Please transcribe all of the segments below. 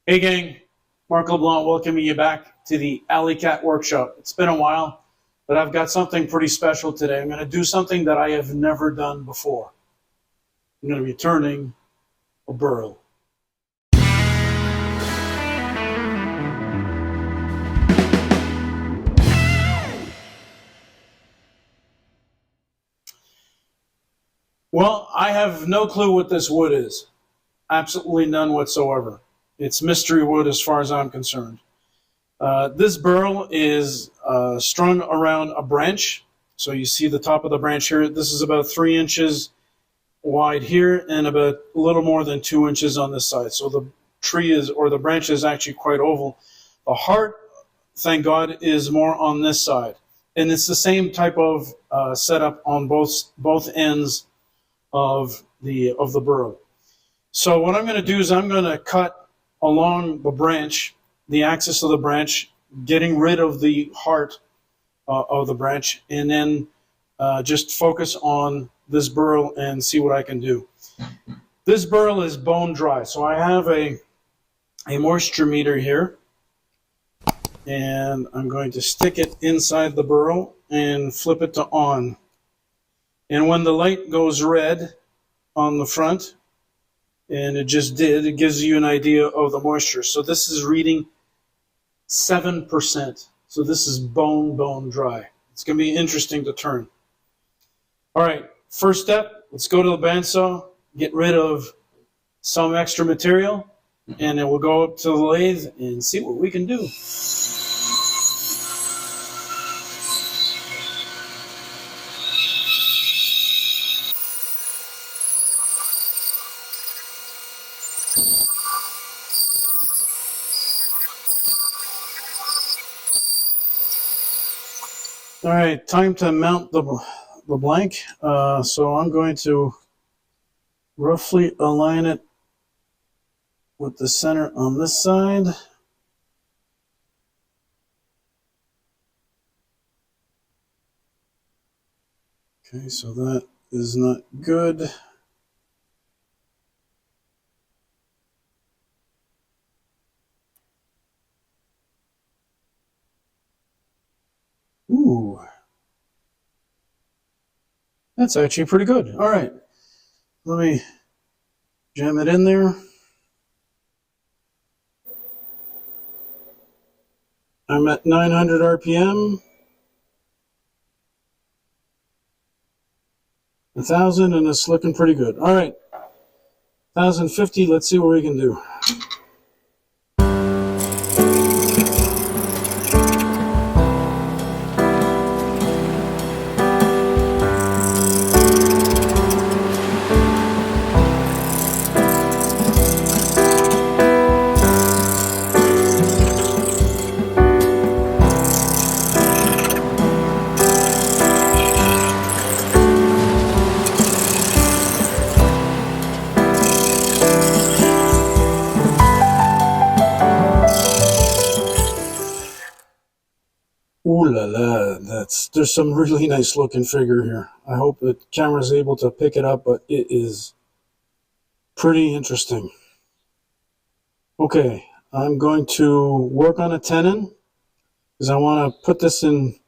Hey gang, Mark LeBlanc welcoming you back to the Alley Cat Workshop. It's been a while, but I've got something pretty special today. I'm going to do something that I have never done before. I'm going to be turning a burl. Well, I have no clue what this wood is. Absolutely none whatsoever. It's mystery wood as far as I'm concerned. This burl is strung around a branch. So you see the top of the branch here. This is about 3 inches wide here and about a little more than 2 inches on this side. So the tree is, or the branch is actually quite oval. The heart, thank God, is more on this side. And it's the same type of setup on both ends of the burl. So what I'm going to do is I'm going to cut along the branch, the axis of the branch, getting rid of the heart of the branch, and then just focus on this burl and see what I can do. This burl is bone dry, so I have a moisture meter here, and I'm going to stick it inside the burl and flip it to on. And when the light goes red on the front, and it just did, it gives you an idea of the moisture. So this is reading 7%. So this is bone dry. It's going to be interesting to turn. All right, first step, let's go to the bandsaw, get rid of some extra material, and then we'll go up to the lathe and see what we can do. All right, time to mount the blank. So I'm going to roughly align it with the center on this side. Okay, so that is not good. Ooh, that's actually pretty good. All right, let me jam it in there. I'm at 900 RPM, 1,000, and it's looking pretty good. All right, 1,050, let's see what we can do. Ooh la la, there's some really nice looking figure here. I hope the camera's able to pick it up, but it is pretty interesting. Okay, I'm going to work on a tenon because I want to put this in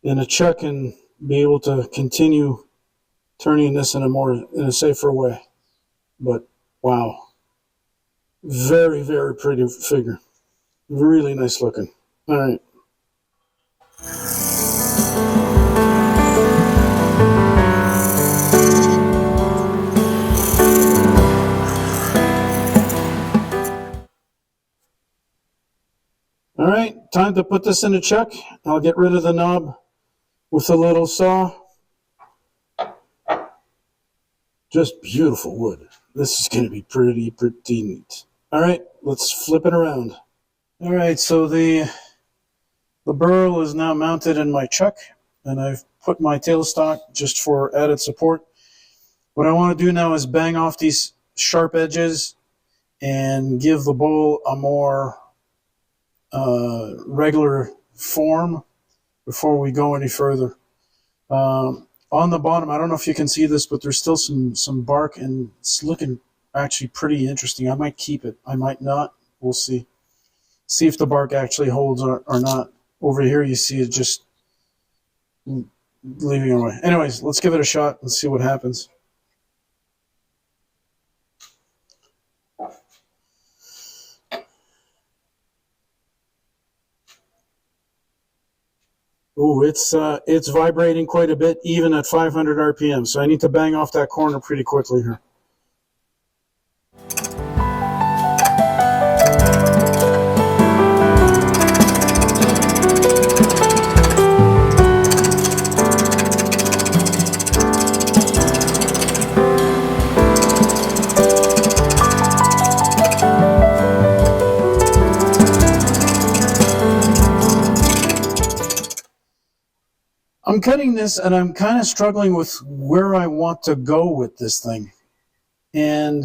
a chuck and be able to continue turning this in a safer way. But wow, very, very pretty figure. Really nice looking. All right. All right, time to put this in a chuck. I'll get rid of the knob with a little saw. Just beautiful wood. This is going to be pretty neat. All right, let's flip it around. All right, so the burl is now mounted in my chuck, and I've put my tailstock just for added support. What I want to do now is bang off these sharp edges and give the bowl a more regular form before we go any further. On the bottom, I don't know if you can see this, but there's still some bark, and it's looking actually pretty interesting. I might keep it. I might not. We'll see. See if the bark actually holds or not. Over here, you see it just leaving away. Anyways, let's give it a shot. Let's see what happens. Ooh, it's vibrating quite a bit, even at 500 RPM. So I need to bang off that corner pretty quickly here. I'm cutting this, and I'm kind of struggling with where I want to go with this thing. And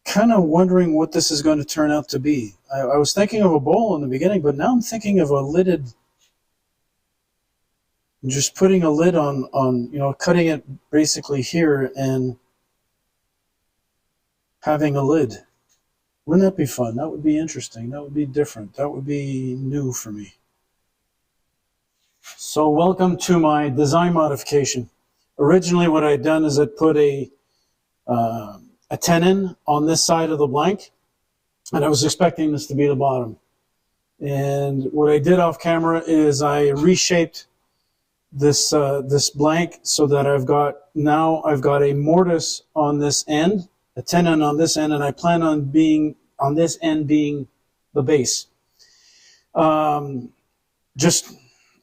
kind of wondering what this is going to turn out to be. I was thinking of a bowl in the beginning, but now I'm thinking of a lidded, just putting a lid on, you know, cutting it basically here and having a lid. Wouldn't that be fun? That would be interesting. That would be different. That would be new for me. So welcome to my design modification. Originally what I'd done is I'd put a tenon on this side of the blank, and I was expecting this to be the bottom. And what I did off camera is I reshaped this this blank so that I've got a mortise on this end, a tenon on this end, and I plan on this end being the base. Just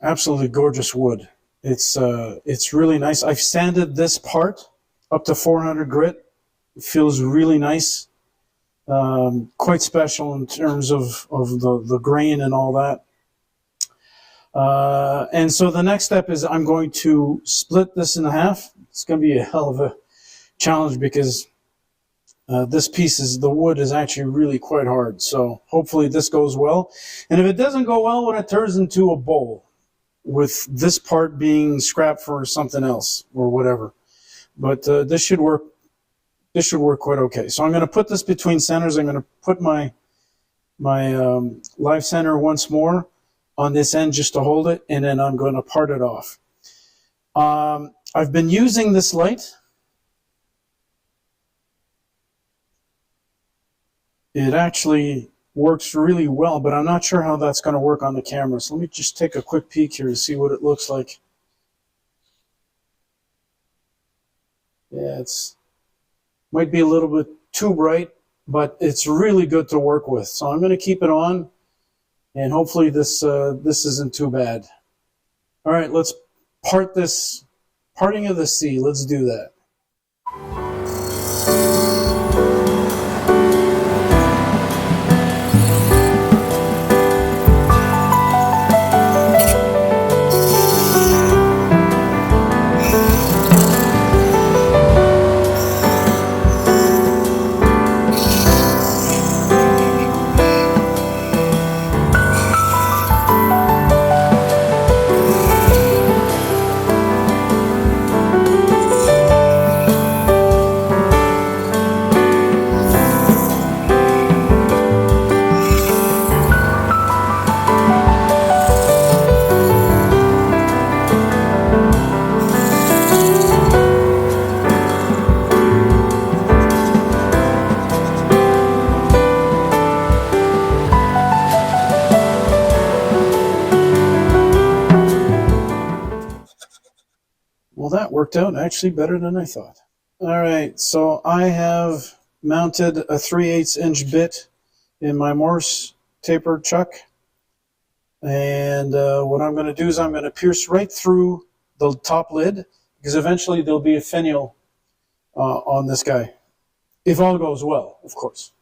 absolutely gorgeous wood. It's really nice. I've sanded this part up to 400 grit. It feels really nice. Quite special in terms of the grain and all that. And so the next step is I'm going to split this in half. It's going to be a hell of a challenge because this piece the wood is actually really quite hard. So hopefully this goes well. And if it doesn't go well, when it turns into a bowl with this part being scrapped for something else or whatever. But this should work. This should work quite okay. So I'm going to put this between centers. I'm going to put my live center once more on this end just to hold it, and then I'm going to part it off. I've been using this light. It actually works really well, but I'm not sure how that's going to work on the camera. So let me just take a quick peek here to see what it looks like. Yeah, it's might be a little bit too bright, but it's really good to work with. So I'm going to keep it on, and hopefully this isn't too bad. All right, let's part this, parting of the sea. Let's do that. Well, that worked out actually better than I thought. All right, so I have mounted a 3/8 inch bit in my Morse taper chuck. And what I'm going to do is I'm going to pierce right through the top lid, because eventually there'll be a finial on this guy. If all goes well, of course.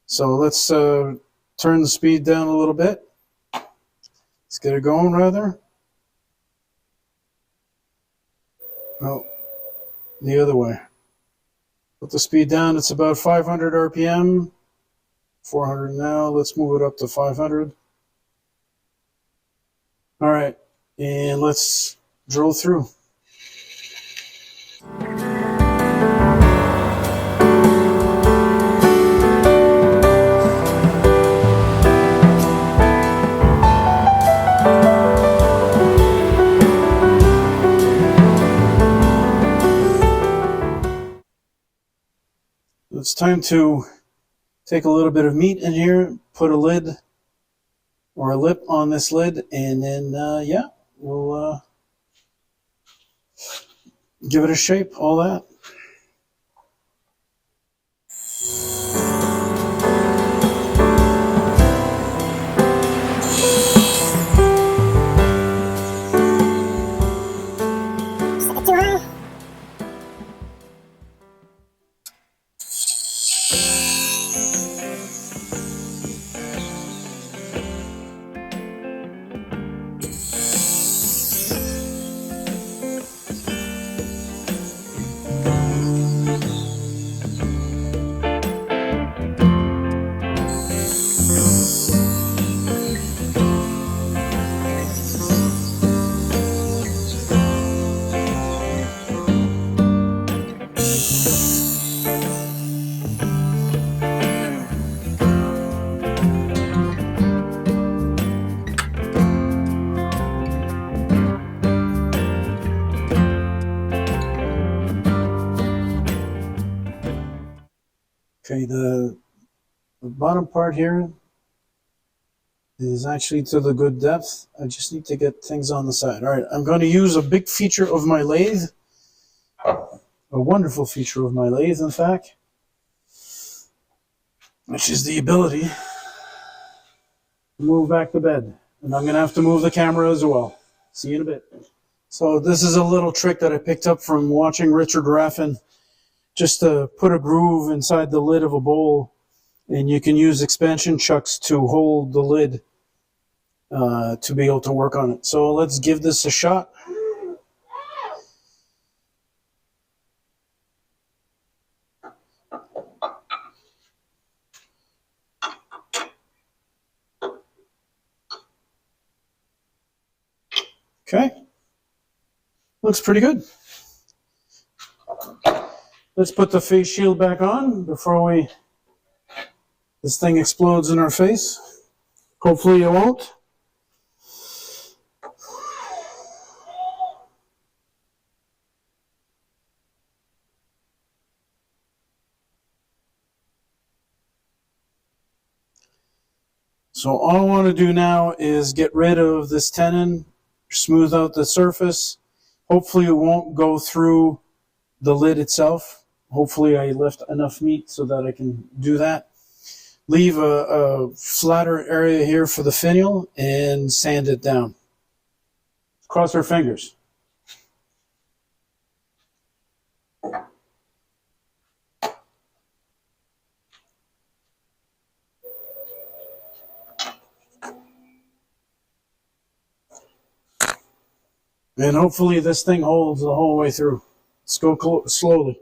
So let's turn the speed down a little bit. Let's get it going, rather. No, the other way. Put the speed down. It's about 500 RPM. 400 now. Let's move it up to 500. All right, and let's drill through. it's time to take a little bit of meat in here, put a lid or a lip on this lid, and then, we'll give it a shape, all that. Okay, the bottom part here is actually to the good depth. I just need to get things on the side. All right, I'm going to use a big feature of my lathe, a wonderful feature of my lathe, in fact, which is the ability to move back the bed. And I'm going to have to move the camera as well. See you in a bit. So this is a little trick that I picked up from watching Richard Raffin, just to put a groove inside the lid of a bowl, and you can use expansion chucks to hold the lid to be able to work on it. So let's give this a shot. Okay, looks pretty good. Let's put the face shield back on before this thing explodes in our face. Hopefully it won't. So all I want to do now is get rid of this tenon, smooth out the surface. Hopefully it won't go through the lid itself. Hopefully I left enough meat so that I can do that. Leave a flatter area here for the finial and sand it down. Cross our fingers. And hopefully this thing holds the whole way through. Let's go slowly.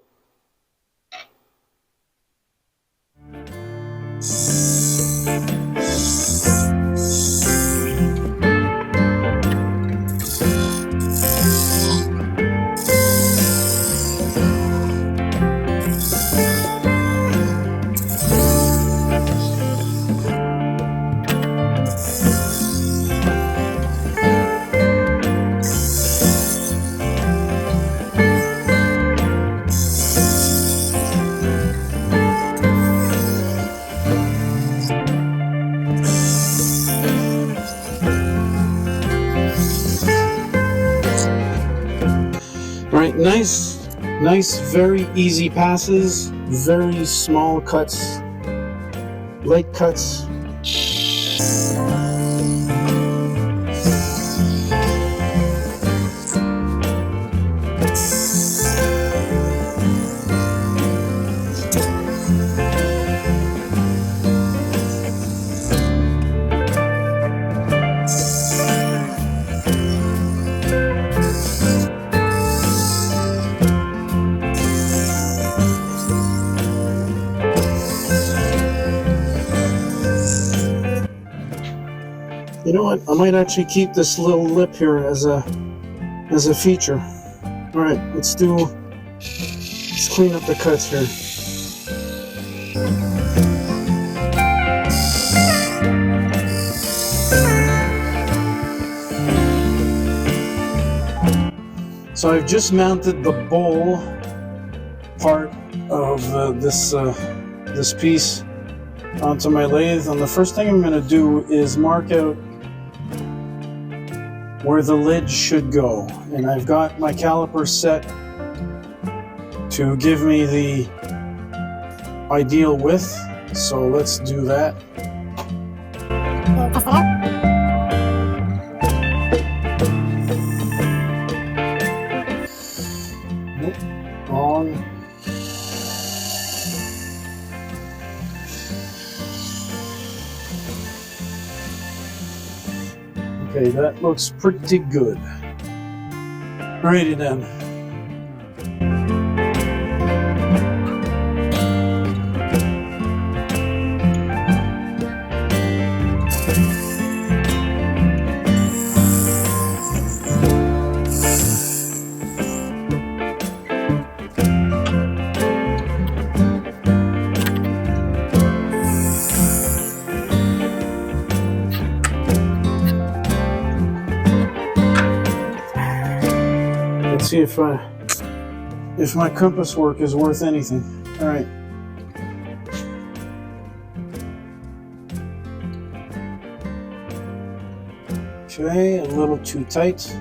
Nice, very easy passes, very small cuts, light cuts. You know what? I might actually keep this little lip here as a feature. All right, let's clean up the cuts here. So I've just mounted the bowl part of this piece onto my lathe, and the first thing I'm going to do is mark out where the lid should go. And I've got my caliper set to give me the ideal width, so let's do that. Test it out. Nope, wrong. Okay, that looks pretty good. Alrighty then. Let's see if my compass work is worth anything. All right. Okay, a little too tight.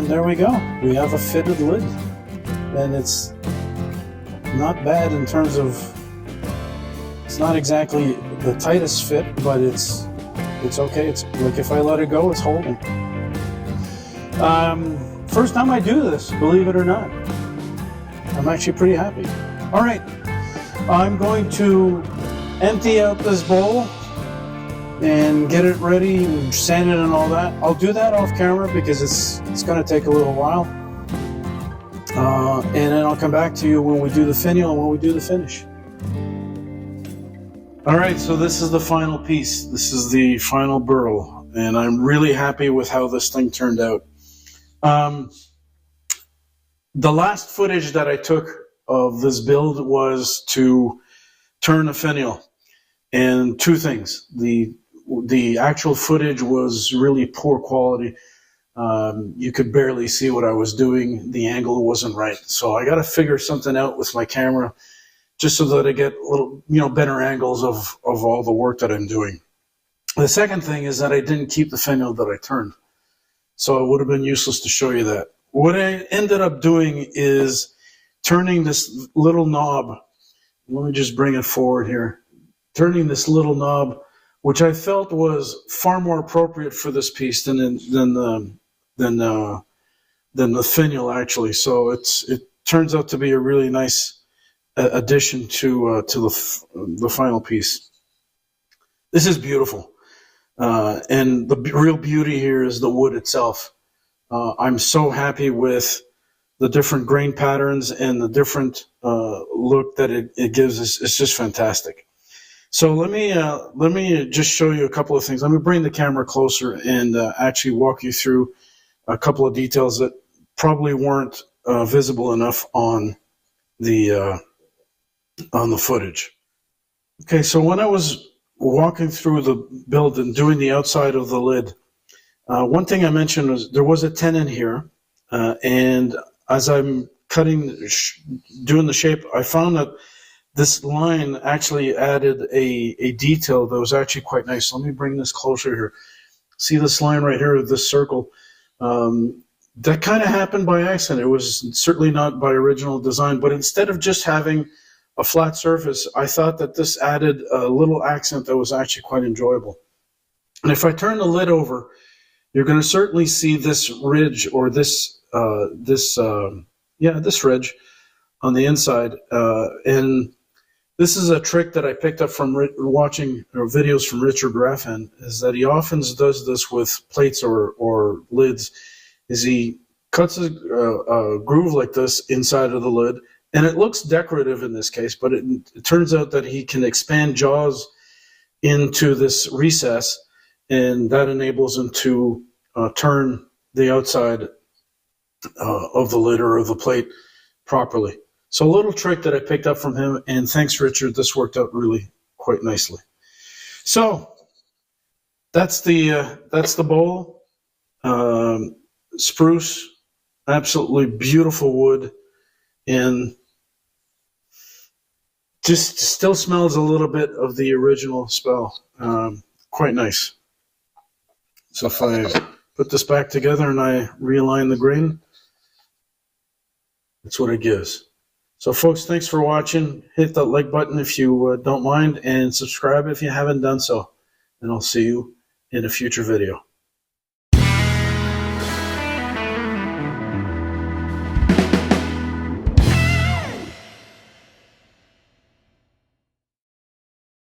There we go. We have a fitted lid, and it's not bad in terms of, it's not exactly the tightest fit, but it's okay. It's like if I let it go, it's holding. First time I do this, believe it or not. I'm actually pretty happy. All right, I'm going to empty out this bowl and get it ready and sand it and all that. I'll do that off camera because it's going to take a little while. And then I'll come back to you when we do the finial and when we do the finish. All right, so this is the final piece. This is the final burl, and I'm really happy with how this thing turned out. The last footage that I took of this build was to turn a finial, and two things. The actual footage was really poor quality. You could barely see what I was doing. The angle wasn't right. So I got to figure something out with my camera just so that I get a little, better angles of all the work that I'm doing. The second thing is that I didn't keep the finial that I turned. So it would have been useless to show you that. What I ended up doing is turning this little knob. Let me just bring it forward here. Turning this little knob, which I felt was far more appropriate for this piece than the finial actually. So it turns out to be a really nice addition to the final piece. This is beautiful, and the real beauty here is the wood itself. I'm so happy with the different grain patterns and the different look that it gives us. It's just fantastic. So let me just show you a couple of things. Let me bring the camera closer and actually walk you through a couple of details that probably weren't visible enough on the footage. Okay, so when I was walking through the build and doing the outside of the lid, one thing I mentioned was there was a tenon here, and as I'm doing the shape, I found that this line actually added a detail that was actually quite nice. Let me bring this closer here. See this line right here, this circle? That kind of happened by accident. It was certainly not by original design, but instead of just having a flat surface, I thought that this added a little accent that was actually quite enjoyable. And if I turn the lid over, you're going to certainly see this ridge, or this ridge on the inside. And this is a trick that I picked up from watching videos from Richard Raffin, is that he often does this with plates or lids, is he cuts a groove like this inside of the lid, and it looks decorative in this case, but it turns out that he can expand jaws into this recess, and that enables him to turn the outside of the lid or of the plate properly. So a little trick that I picked up from him, and thanks, Richard. This worked out really quite nicely. So that's the bowl. Spruce, absolutely beautiful wood, and just still smells a little bit of the original smell. Quite nice. So if I put this back together and I realign the grain, that's what it gives. So folks, thanks for watching. Hit that like button if you don't mind, and subscribe if you haven't done so. And I'll see you in a future video.